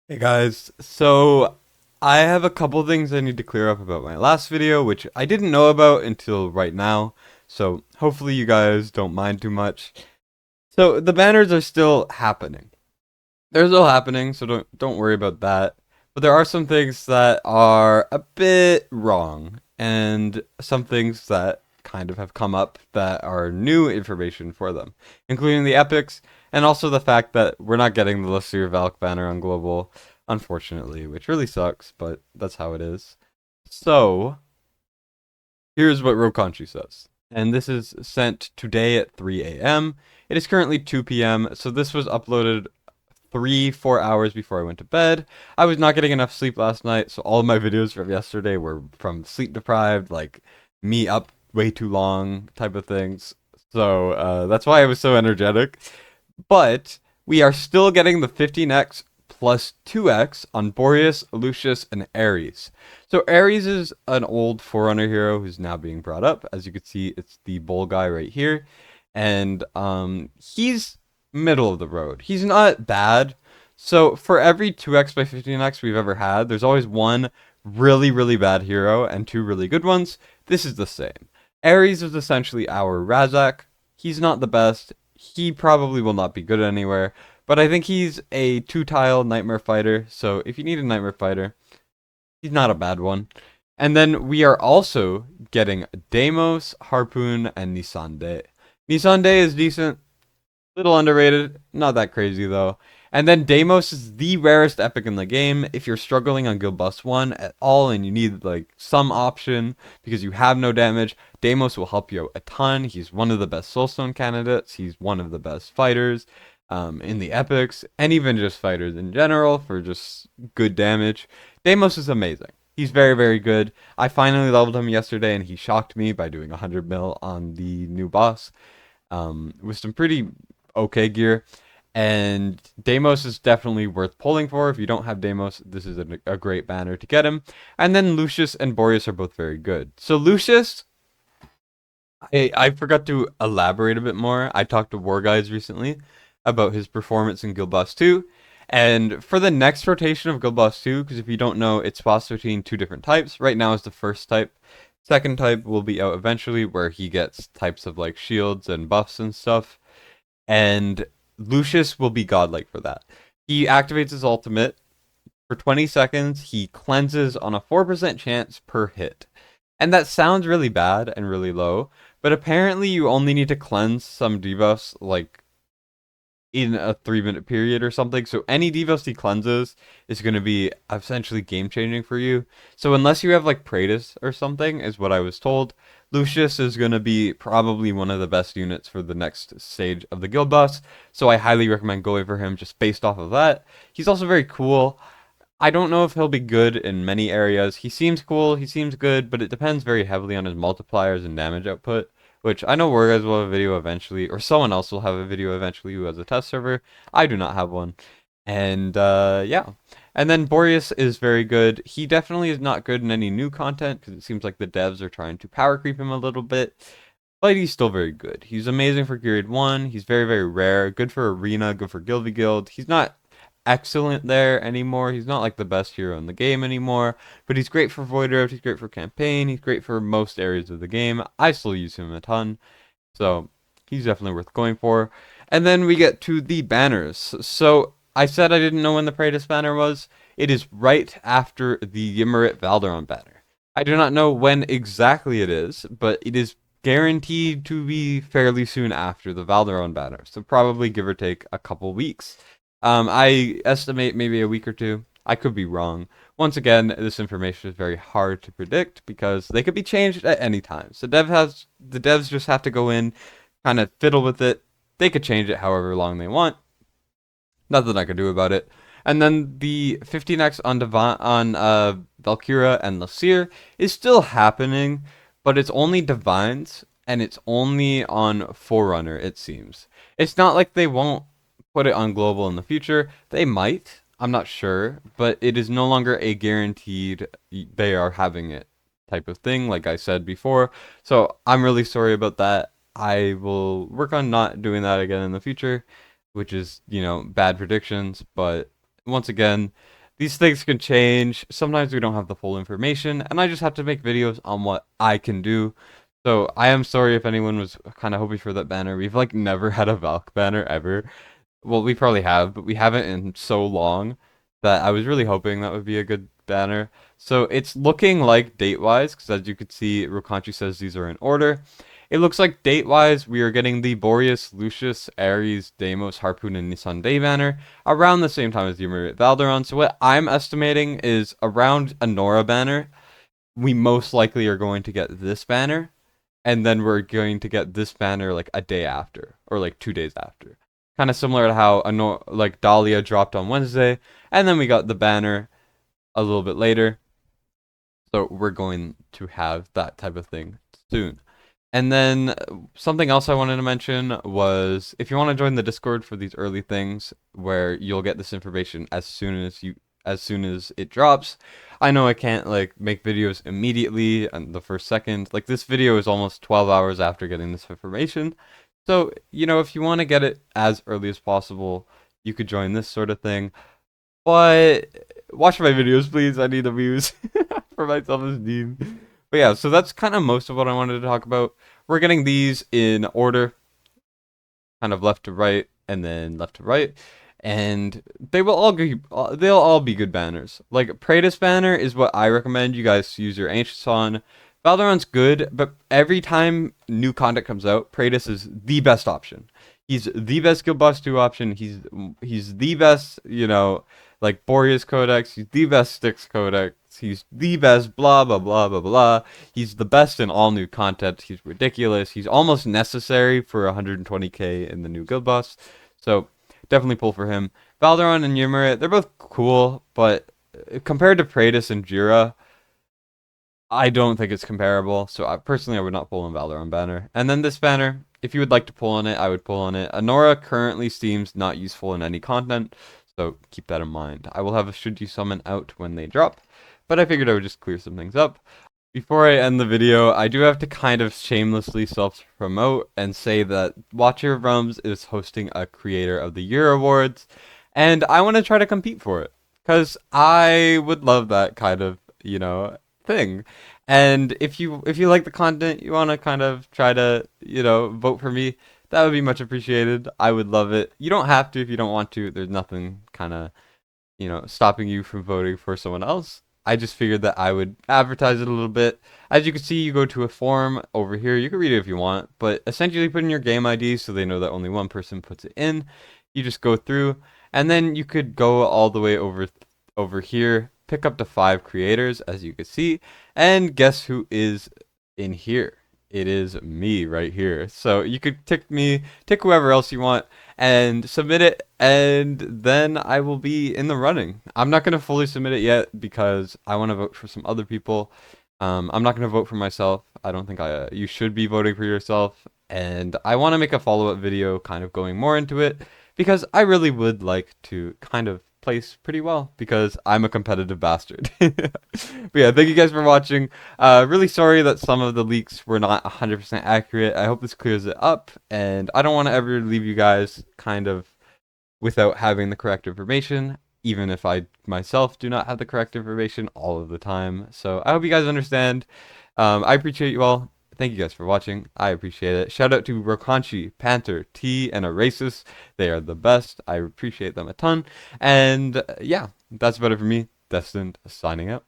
Hey guys, so I have a couple things I need to clear up about my last video, which I didn't know about until right now, so hopefully you guys don't mind too much. So the banners are still happening. They're still happening, so don't worry about that. But there are some things that are a bit wrong, and some things that kind of have come up that are new information for them, including the epics, and also the fact that we're not getting the Lucius Valk banner on global, unfortunately, which really sucks, but that's how it is. So here's what Rokanchi says. And this is sent today at 3 a.m. It is currently 2 p.m., so this was uploaded 4 hours before I went to bed. I was not getting enough sleep last night, so all of my videos from yesterday were from sleep deprived, like me up way too long type of things. So that's why I was so energetic. But we are still getting the 15x plus 2x on Boreas, Lucius, and Ares. So Ares is an old Forerunner hero who's now being brought up. As you can see, it's the bull guy right here. And he's middle of the road. He's not bad. So for every 2x by 15x we've ever had, there's always one really, really bad hero and two really good ones. This is the same. Ares is essentially our Razak. He's not the best. He probably will not be good anywhere, but I think he's a two-tile Nightmare Fighter, so if you need a Nightmare Fighter, he's not a bad one. And then we are also getting Deimos, Harpoon, and Nisande. Nisande is decent, little underrated, not that crazy though. And then Deimos is the rarest epic in the game. If you're struggling on Guild Bust 1 at all and you need like some option because you have no damage, Deimos will help you out a ton. He's one of the best Soulstone candidates. He's one of the best fighters in the epics and even just fighters in general for just good damage. Deimos is amazing. He's very, very good. I finally leveled him yesterday and he shocked me by doing 100 mil on the new boss with some pretty okay gear. And Deimos is definitely worth pulling for. If you don't have Deimos, this is a great banner to get him. And then Lucius and Borus are both very good. So Lucius, I forgot to elaborate a bit more. I talked to War Guys recently about his performance in Guild Boss 2. And for the next rotation of Guild Boss 2, because if you don't know, it's swaps between two different types. Right now is the first type. Second type will be out eventually, where he gets types of like shields and buffs and stuff. And Lucius will be godlike for that. He activates his ultimate. For 20 seconds, he cleanses on a 4% chance per hit. And that sounds really bad and really low, but apparently you only need to cleanse some debuffs like in a 3 minute period or something. So any debuffs he cleanses is going to be essentially game changing for you. So unless you have like Praetus or something, is what I was told, Lucius is going to be probably one of the best units for the next stage of the guild boss. So I highly recommend going for him just based off of that. He's also very cool. I don't know if he'll be good in many areas. He seems cool, he seems good, but it depends very heavily on his multipliers and damage output, which I know War Guys will have a video eventually, or someone else will have a video eventually who has a test server. I do not have one. And yeah. And then Boreas is very good. He definitely is not good in any new content because it seems like the devs are trying to power creep him a little bit. But he's still very good. He's amazing for Period 1. He's very, very rare. Good for Arena, good for Guild v Guild. He's not excellent there anymore. He's not like the best hero in the game anymore, but he's great for Void Road, he's great for campaign, he's great for most areas of the game. I still use him a ton, so he's definitely worth going for. And then we get to the banners. So I said I didn't know when the Praetus banner was. It is right after the Ymmerit Valderon banner. I do not know when exactly it is, but it is guaranteed to be fairly soon after the Valderon banner. So probably give or take a couple weeks. I estimate maybe a week or two. I could be wrong. Once again, this information is very hard to predict because they could be changed at any time. So the devs just have to go in, kind of fiddle with it. They could change it however long they want. Nothing I could do about it. And then the 15x on Valkyria and Lasir is still happening, but it's only divines and it's only on Forerunner, it seems. It's not like they won't put it on global in the future. They might. I'm not sure, but it is no longer a guaranteed they are having it type of thing, like I said before. So I'm really sorry about that. I will work on not doing that again in the future, which is, bad predictions. But once again, These things can change. Sometimes we don't have the full information, and I just have to make videos on what I can do. So I am sorry if anyone was kind of hoping for that banner. We've like never had a Valk banner ever. Well, we probably have, but we haven't in so long that I was really hoping that would be a good banner. So it's looking like date-wise, because as you can see, Rokanchi says these are in order. It looks like date-wise, we are getting the Boreas, Lucius, Ares, Deimos, Harpoon, and Nissan Day banner around the same time as the Emirate Valderon. So what I'm estimating is around a Nora banner, we most likely are going to get this banner, and then we're going to get this banner like a day after, or like 2 days after. Kind of similar to how like Dahlia dropped on Wednesday, and then we got the banner a little bit later. So we're going to have that type of thing soon. And then something else I wanted to mention was if you want to join the Discord for these early things where you'll get this information as soon as it drops. I know I can't like make videos immediately on the first second. Like this video is almost 12 hours after getting this information. So, you know, if you want to get it as early as possible, you could join this sort of thing. But watch my videos, please. I need the views for my self-esteem. But yeah, so that's kind of most of what I wanted to talk about. We're getting these in order, kind of left to right, and then left to right. And they'll all be good banners. Like Praetus banner is what I recommend you guys use your Ancients on. Valderon's good, but every time new content comes out, Praetus is the best option. He's the best Guild Boss 2 option. He's the best, you know, like Boreas Codex. He's the best Styx Codex. He's the best blah blah blah blah blah. He's the best in all new content. He's ridiculous. He's almost necessary for 120k in the new Guild Boss. So definitely pull for him. Valderon and Ymir, they're both cool, but compared to Praetus and Jira, I don't think it's comparable. So personally, I would not pull on Valderon banner. And then this banner, if you would like to pull on it, I would pull on it. Anora currently seems not useful in any content, so keep that in mind. I will have a Should You Summon out when they drop, but I figured I would just clear some things up. Before I end the video, I do have to kind of shamelessly self-promote and say that Watcher of Realms is hosting a Creator of the Year Awards, and I want to try to compete for it, because I would love that kind of, you know, thing. And if you like the content, you want to kind of try to, you know, vote for me, that would be much appreciated. I would love it. You don't have to if you don't want to. There's nothing kind of, you know, stopping you from voting for someone else. I just figured that I would advertise it a little bit. As you can see, you go to a forum over here. You can read it if you want, but essentially put in your game ID so they know that only one person puts it in. You just go through, and then you could go all the way over here, pick up to 5 creators, as you can see, and guess who is in here? It is me right here. So you could tick me, tick whoever else you want, and submit it, and then I will be in the running. I'm not going to fully submit it yet because I want to vote for some other people. I'm not going to vote for myself. I don't think you should be voting for yourself, and I want to make a follow-up video kind of going more into it because I really would like to kind of place pretty well because I'm a competitive bastard. But yeah, thank you guys for watching. Really sorry that some of the leaks were not 100% accurate. I hope this clears it up, and I don't want to ever leave you guys kind of without having the correct information, even if I myself do not have the correct information all of the time. So I hope you guys understand. I appreciate you all. Thank you guys for watching. I appreciate it. Shout out to Rokanchi, Panther, T, and Erasus. They are the best. I appreciate them a ton. And yeah, that's about it for me. Destined, signing out.